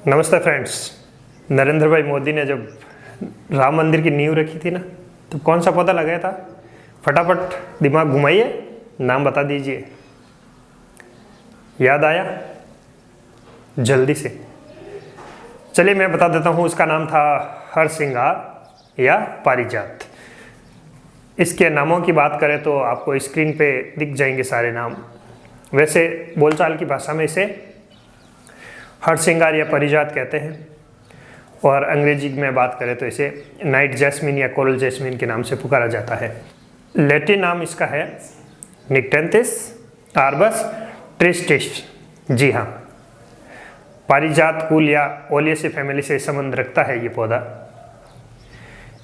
नमस्ते फ्रेंड्स। नरेंद्र भाई मोदी ने जब राम मंदिर की नींव रखी थी ना, तो कौन सा पौधा लगाया था? फटाफट दिमाग घुमाइए, नाम बता दीजिए। याद आया? जल्दी से। चलिए मैं बता देता हूँ। उसका नाम था हरसिंगार या पारिजात। इसके नामों की बात करें तो आपको स्क्रीन पे दिख जाएंगे सारे नाम। वैसे बोलचाल की भाषा में इसे हरसिंगार या पारिजात कहते हैं, और अंग्रेजी में बात करें तो इसे नाइट जैस्मिन या कोरल जैस्मिन के नाम से पुकारा जाता है। लैटिन नाम इसका है निक्टेंथिस आर्बस ट्रिस्टिस। जी हाँ, पारिजात कुल या ओलियेसी फैमिली से संबंध रखता है ये पौधा।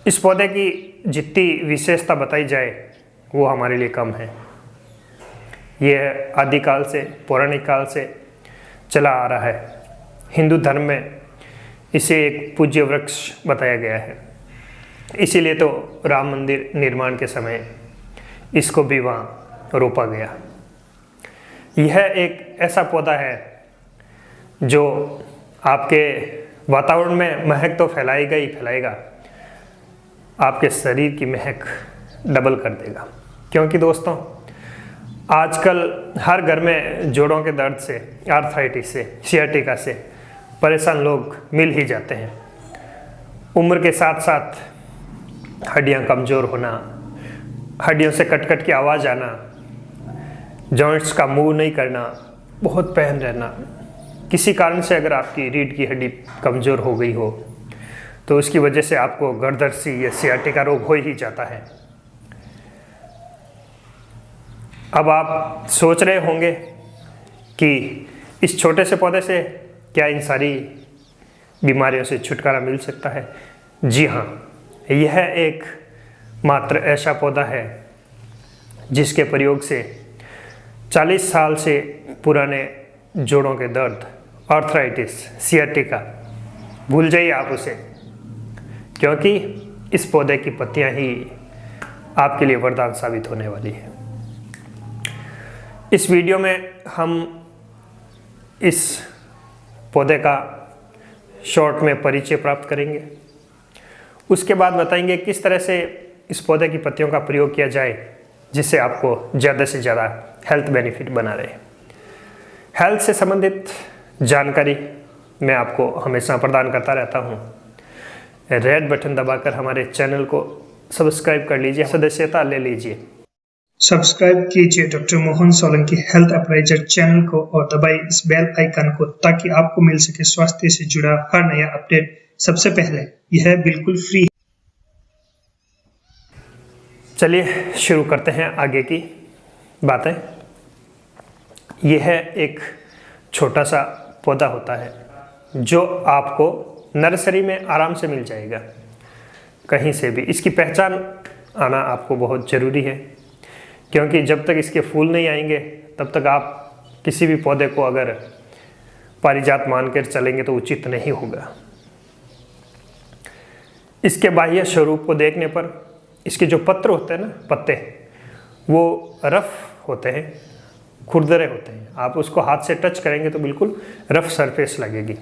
इस पौधे की जितनी विशेषता बताई जाए वो हमारे लिए कम है। यह आदिकाल से, पौराणिक काल से चला आ रहा है। हिंदू धर्म में इसे एक पूज्य वृक्ष बताया गया है, इसीलिए तो राम मंदिर निर्माण के समय इसको भी वहाँ रोपा गया। यह एक ऐसा पौधा है जो आपके वातावरण में महक तो फैलाएगा ही फैलाएगा, आपके शरीर की महक डबल कर देगा। क्योंकि दोस्तों, आजकल हर घर में जोड़ों के दर्द से, आर्थराइटिस से, सियाटिका से परेशान लोग मिल ही जाते हैं। उम्र के साथ साथ हड्डियां कमज़ोर होना, हड्डियों से कट कट की आवाज़ आना, जॉइंट्स का मूव नहीं करना, बहुत पेन रहना, किसी कारण से अगर आपकी रीढ़ की हड्डी कमज़ोर हो गई हो तो उसकी वजह से आपको गर्दर्सी या सियाटिका रोग हो ही जाता है। अब आप सोच रहे होंगे कि इस छोटे से पौधे से क्या इन सारी बीमारियों से छुटकारा मिल सकता है? जी हाँ, यह एक मात्र ऐसा पौधा है जिसके प्रयोग से 40 साल से पुराने जोड़ों के दर्द, आर्थराइटिस, सियाटिका भूल जाइए आप उसे, क्योंकि इस पौधे की पत्तियां ही आपके लिए वरदान साबित होने वाली है। इस वीडियो में हम इस पौधे का शॉर्ट में परिचय प्राप्त करेंगे। उसके बाद बताएंगे किस तरह से इस पौधे की पत्तियों का प्रयोग किया जाए जिससे आपको ज़्यादा से ज़्यादा हेल्थ बेनिफिट बना रहे। हेल्थ से संबंधित जानकारी मैं आपको हमेशा प्रदान करता रहता हूँ। रेड बटन दबाकर हमारे चैनल को सब्सक्राइब कर लीजिए, सदस्यता ले लीजिए। सब्सक्राइब कीजिए doctor Mohan Solanki health appraiser channel को और दबाइए इस बेल आइकन को ताकि आपको मिल सके स्वास्थ्य से जुड़ा हर नया अपडेट सबसे पहले। यह बिल्कुल फ्री है। चलिए शुरू करते हैं आगे की बातें। यह एक छोटा सा पौधा होता है जो आपको नर्सरी में आराम से मिल जाएगा, कहीं से भी। इसकी पहचान आना आपको बहुत ज़रूरी है, क्योंकि जब तक इसके फूल नहीं आएंगे तब तक आप किसी भी पौधे को अगर पारिजात मानकर चलेंगे तो उचित नहीं होगा। इसके बाह्य स्वरूप को देखने पर इसके जो पत्र होते हैं ना, पत्ते, वो रफ होते हैं, खुरदरे होते हैं। आप उसको हाथ से टच करेंगे तो बिल्कुल रफ सरफेस लगेगी।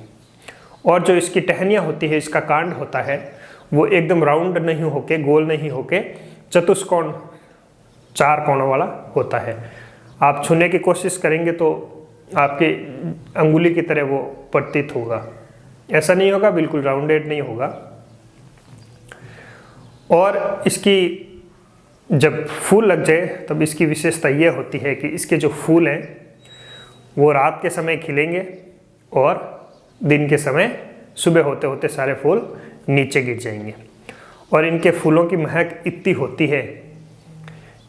और जो इसकी टहनियाँ होती है, इसका कांड होता है, वो एकदम राउंड नहीं होके, गोल नहीं होके, चतुष्कोण, 4 कोणों वाला होता है। आप छूने की कोशिश करेंगे तो आपके अंगुली की तरह वो प्रतीत होगा। ऐसा नहीं होगा, बिल्कुल राउंडेड नहीं होगा। और इसकी जब फूल लग जाए तब इसकी विशेषता ये होती है कि इसके जो फूल हैं वो रात के समय खिलेंगे और दिन के समय सुबह होते होते सारे फूल नीचे गिर जाएंगे। और इनके फूलों की महक इतनी होती है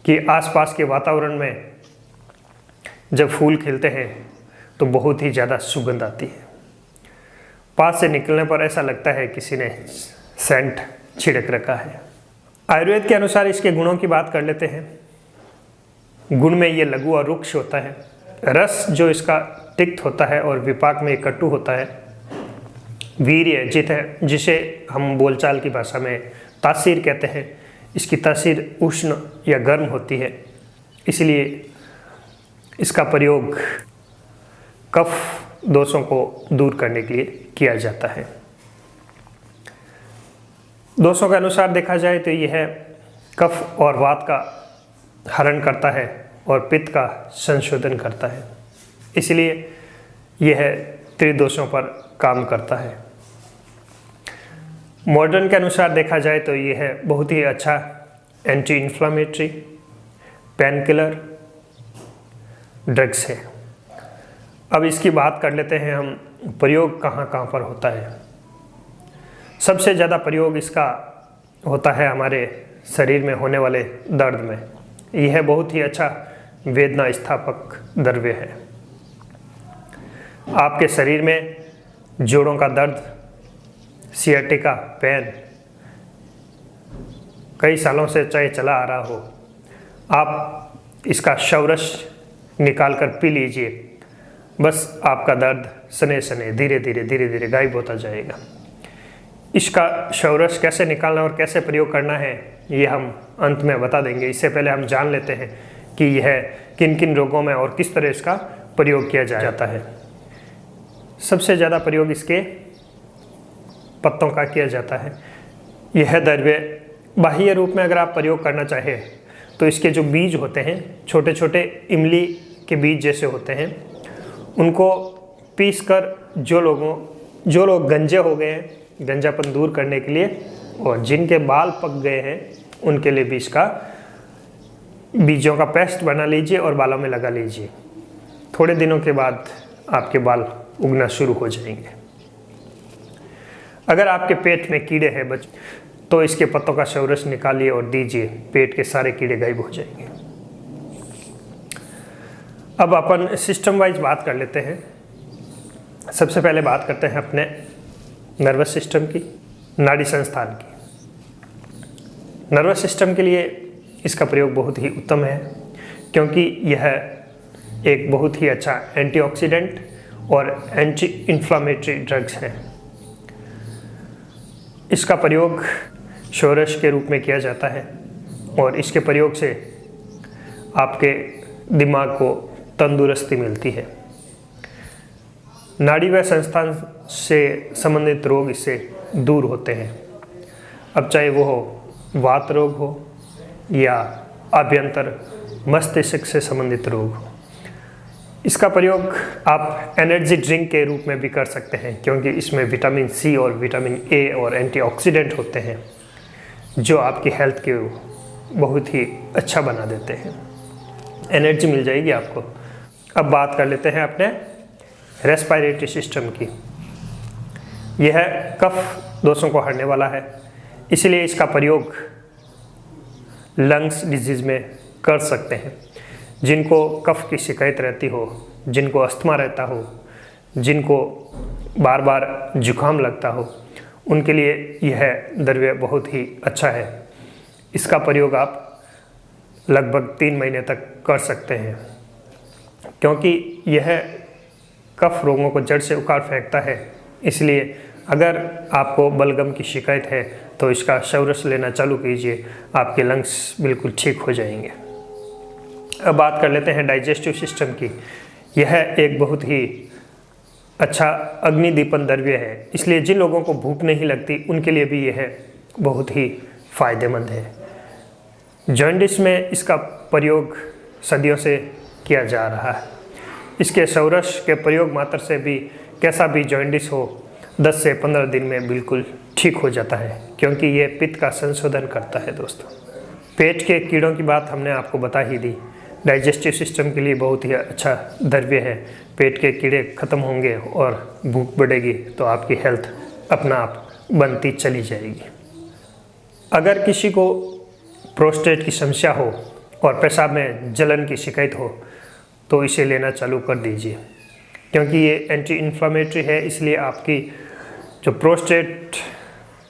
कि आसपास के वातावरण में जब फूल खिलते हैं तो बहुत ही ज़्यादा सुगंध आती है। पास से निकलने पर ऐसा लगता है किसी ने सेंट छिड़क रखा है। आयुर्वेद के अनुसार इसके गुणों की बात कर लेते हैं। गुण में ये लघु और रुक्ष होता है। रस जो इसका तिक्त होता है और विपाक में कटु होता है। वीर्य जिसे हम बोलचाल की भाषा में तासीर कहते हैं, इसकी तासीर उष्ण या गर्म होती है, इसलिए इसका प्रयोग कफ दोषों को दूर करने के लिए किया जाता है। दोषों के अनुसार देखा जाए तो यह कफ और वात का हरण करता है और पित्त का संशोधन करता है, इसलिए यह त्रिदोषों पर काम करता है। मॉडर्न के अनुसार देखा जाए तो यह बहुत ही अच्छा anti inflammatory pain killer drugs है। अब इसकी बात कर लेते हैं हम, प्रयोग कहाँ कहाँ पर होता है। सबसे ज़्यादा प्रयोग इसका होता है हमारे शरीर में होने वाले दर्द में। यह बहुत ही अच्छा वेदना स्थापक द्रव्य है। आपके शरीर में जोड़ों का दर्द, सियाटिका पेन कई सालों से चाहे चला आ रहा हो, आप इसका शौरस निकाल कर पी लीजिए, बस आपका दर्द सने सने धीरे धीरे गायब होता जाएगा। इसका शौरस कैसे निकालना और कैसे प्रयोग करना है ये हम अंत में बता देंगे। इससे पहले हम जान लेते हैं कि यह किन किन रोगों में और किस तरह इसका प्रयोग किया जाता है। सबसे ज़्यादा प्रयोग इसके पत्तों का किया जाता है। यह द्रव्य बाह्य रूप में अगर आप प्रयोग करना चाहें तो इसके जो बीज होते हैं, छोटे छोटे इमली के बीज जैसे होते हैं, उनको पीसकर जो लोग गंजे हो गए हैं, गंजापन दूर करने के लिए, और जिनके बाल पक गए हैं उनके लिए भी इसका बीजों का पेस्ट बना लीजिए और बालों में लगा लीजिए। थोड़े दिनों के बाद आपके बाल उगना शुरू हो जाएंगे। अगर आपके पेट में कीड़े हैं तो इसके पत्तों का शौरस निकालिए और दीजिए, पेट के सारे कीड़े गायब हो जाएंगे। अब अपन सिस्टम वाइज बात कर लेते हैं। सबसे पहले बात करते हैं अपने नर्वस सिस्टम की, नाड़ी संस्थान की। नर्वस सिस्टम के लिए इसका प्रयोग बहुत ही उत्तम है, क्योंकि यह एक बहुत ही अच्छा एंटीऑक्सीडेंट और एंटी इन्फ्लामेटरी ड्रग्स है। इसका प्रयोग शौरस के रूप में किया जाता है और इसके प्रयोग से आपके दिमाग को तंदुरुस्ती मिलती है। नाड़ी व संस्थान से संबंधित रोग इससे दूर होते हैं। अब चाहे वो हो वात रोग हो या आभ्यंतर मस्तिष्क से संबंधित रोग हो। इसका प्रयोग आप एनर्जी ड्रिंक के रूप में भी कर सकते हैं, क्योंकि इसमें विटामिन सी और विटामिन ए और एंटीऑक्सीडेंट होते हैं जो आपकी हेल्थ के बहुत ही अच्छा बना देते हैं। एनर्जी मिल जाएगी आपको। अब बात कर लेते हैं अपने रेस्पिरेटरी सिस्टम की। यह कफ दोषों को हरने वाला है, इसलिए इसका प्रयोग लंग्स डिजीज़ में कर सकते हैं। जिनको कफ की शिकायत रहती हो, जिनको अस्थमा रहता हो, जिनको बार बार जुकाम लगता हो, उनके लिए यह द्रव्य बहुत ही अच्छा है। इसका प्रयोग आप लगभग 3 महीने तक कर सकते हैं, क्योंकि यह कफ रोगों को जड़ से उखाड़ फेंकता है। इसलिए अगर आपको बलगम की शिकायत है तो इसका शौरस लेना चालू कीजिए, आपके लंग्स बिल्कुल ठीक हो जाएंगे। अब बात कर लेते हैं डाइजेस्टिव सिस्टम की। यह एक बहुत ही अच्छा अग्निदीपन द्रव्य है, इसलिए जिन लोगों को भूख नहीं लगती उनके लिए भी यह बहुत ही फायदेमंद है। जॉन्डिस में इसका प्रयोग सदियों से किया जा रहा है। इसके शौरस के प्रयोग मात्र से भी कैसा भी जॉन्डिस हो 10 से 15 दिन में बिल्कुल ठीक हो जाता है, क्योंकि ये पित्त का संशोधन करता है। दोस्तों, पेट के कीड़ों की बात हमने आपको बता ही दी। डाइजेस्टिव सिस्टम के लिए बहुत ही अच्छा द्रव्य है। पेट के कीड़े खत्म होंगे और भूख बढ़ेगी तो आपकी हेल्थ अपना आप बनती चली जाएगी। अगर किसी को प्रोस्टेट की समस्या हो और पेशाब में जलन की शिकायत हो तो इसे लेना चालू कर दीजिए, क्योंकि ये एंटी इन्फ्लामेटरी है। इसलिए आपकी जो प्रोस्टेट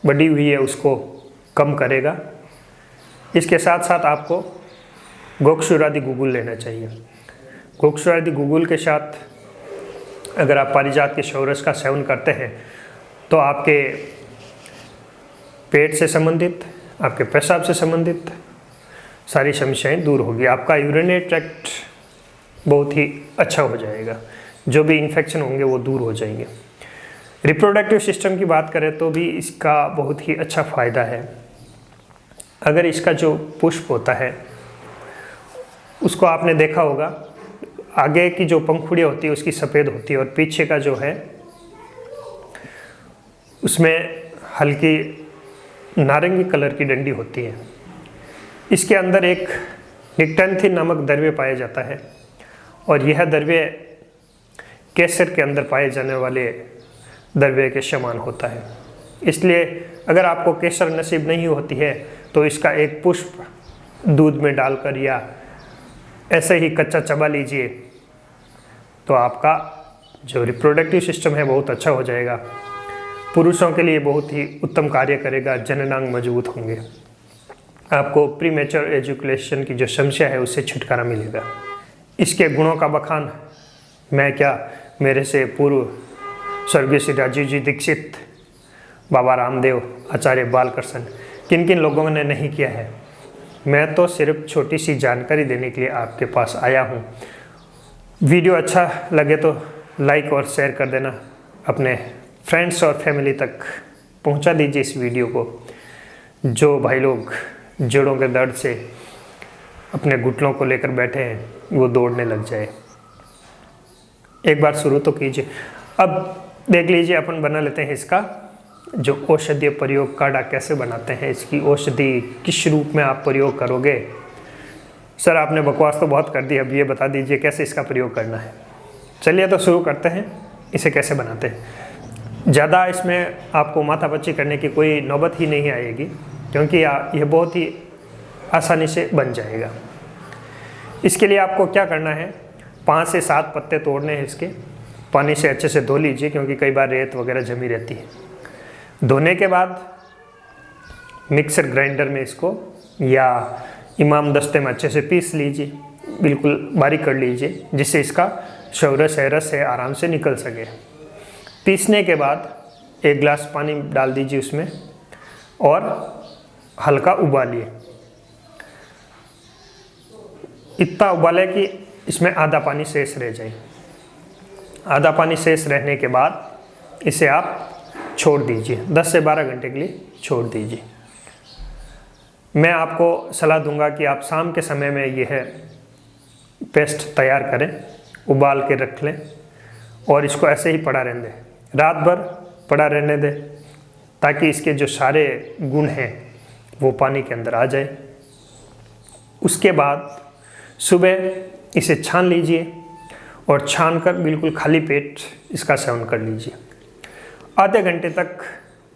बढ़ी हुई है उसको कम करेगा। इसके साथ साथ आपको गोक्षुरादि गुगुल लेना चाहिए। गोक्षुरादि गुगुल के साथ अगर आप पारिजात के शौरस का सेवन करते हैं तो आपके पेट से संबंधित, आपके पेशाब से संबंधित सारी समस्याएं दूर होगी। आपका यूरिनरी ट्रैक्ट बहुत ही अच्छा हो जाएगा। जो भी इन्फेक्शन होंगे वो दूर हो जाएंगे। रिप्रोडक्टिव सिस्टम की बात करें तो भी इसका बहुत ही अच्छा फ़ायदा है। अगर इसका जो पुष्प होता है उसको आपने देखा होगा, आगे की जो पंखुड़ियाँ होती है उसकी सफ़ेद होती है और पीछे का जो है उसमें हल्की नारंगी कलर की डंडी होती है। इसके अंदर एक निक्टेंथिन नामक द्रव्य पाया जाता है और यह द्रव्य केसर के अंदर पाए जाने वाले द्रव्य के समान होता है। इसलिए अगर आपको केसर नसीब नहीं होती है तो इसका एक पुष्प दूध में डालकर या ऐसे ही कच्चा चबा लीजिए तो आपका जो रिप्रोडक्टिव सिस्टम है बहुत अच्छा हो जाएगा। पुरुषों के लिए बहुत ही उत्तम कार्य करेगा, जननांग मजबूत होंगे, आपको प्रीमेच्योर एजुकेशन की जो समस्या है उससे छुटकारा मिलेगा। इसके गुणों का बखान मैं क्या, मेरे से पूर्व स्वर्गीय श्री राजीव जी दीक्षित, बाबा रामदेव, आचार्य बालकृष्ण, किन किन लोगों ने नहीं किया है। मैं तो सिर्फ छोटी सी जानकारी देने के लिए आपके पास आया हूँ। वीडियो अच्छा लगे तो लाइक और शेयर कर देना, अपने फ्रेंड्स और फैमिली तक पहुँचा दीजिए इस वीडियो को। जो भाई लोग जोड़ों के दर्द से अपने घुटनों को लेकर बैठे हैं वो दौड़ने लग जाए। एक बार शुरू तो कीजिए। अब देख लीजिए, अपन बना लेते हैं इसका जो औषधीय प्रयोग काढ़ा कैसे बनाते हैं। इसकी औषधि किस रूप में आप प्रयोग करोगे। सर आपने बकवास तो बहुत कर दी, अब ये बता दीजिए कैसे इसका प्रयोग करना है। चलिए तो शुरू करते हैं, इसे कैसे बनाते हैं। ज़्यादा इसमें आपको माथापच्ची करने की कोई नौबत ही नहीं आएगी क्योंकि यह बहुत ही आसानी से बन जाएगा। इसके लिए आपको क्या करना है, 5 से 7 पत्ते तोड़ने हैं इसके। पानी से अच्छे से धो लीजिए क्योंकि कई बार रेत वगैरह जमी रहती है। धोने के बाद मिक्सर ग्राइंडर में इसको या इमाम दस्ते में अच्छे से पीस लीजिए, बिल्कुल बारीक कर लीजिए जिससे इसका रस है आराम से निकल सके। पीसने के बाद 1 गिलास पानी डाल दीजिए उसमें और हल्का उबालिए। इतना उबाले कि इसमें आधा पानी शेष रह जाए। आधा पानी शेष रहने के बाद इसे आप छोड़ दीजिए, 10 से 12 घंटे के लिए छोड़ दीजिए। मैं आपको सलाह दूंगा कि आप शाम के समय में यह पेस्ट तैयार करें, उबाल के रख लें और इसको ऐसे ही पड़ा रहने दें, रात भर पड़ा रहने दें ताकि इसके जो सारे गुण हैं वो पानी के अंदर आ जाए। उसके बाद सुबह इसे छान लीजिए और छान कर बिल्कुल खाली पेट इसका सेवन कर लीजिए। आधे घंटे तक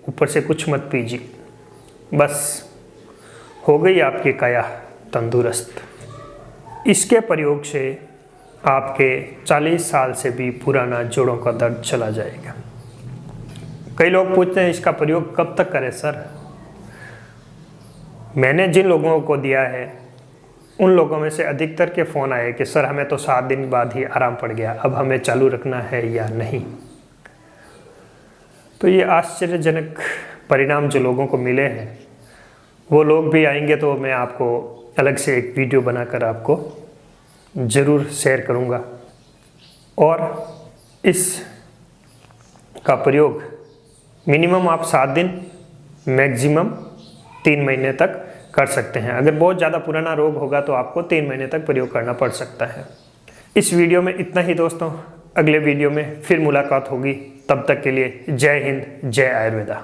ऊपर से कुछ मत पीजिए, बस हो गई आपकी काया तंदुरुस्त। इसके प्रयोग से आपके 40 साल से भी पुराना जोड़ों का दर्द चला जाएगा। कई लोग पूछते हैं इसका प्रयोग कब तक करें सर। मैंने जिन लोगों को दिया है उन लोगों में से अधिकतर के फ़ोन आए कि सर हमें तो 7 दिन बाद ही आराम पड़ गया, अब हमें चालू रखना है या नहीं। तो ये आश्चर्यजनक परिणाम जो लोगों को मिले हैं, वो लोग भी आएंगे तो मैं आपको अलग से एक वीडियो बनाकर आपको ज़रूर शेयर करूँगा। और इस का प्रयोग मिनिमम आप 7 दिन, मैक्सिमम 3 महीने तक कर सकते हैं। अगर बहुत ज़्यादा पुराना रोग होगा तो आपको 3 महीने तक प्रयोग करना पड़ सकता है। इस वीडियो में इतना ही दोस्तों, अगले वीडियो में फिर मुलाकात होगी। तब तक के लिए जय हिंद, जय आयुर्वेदा।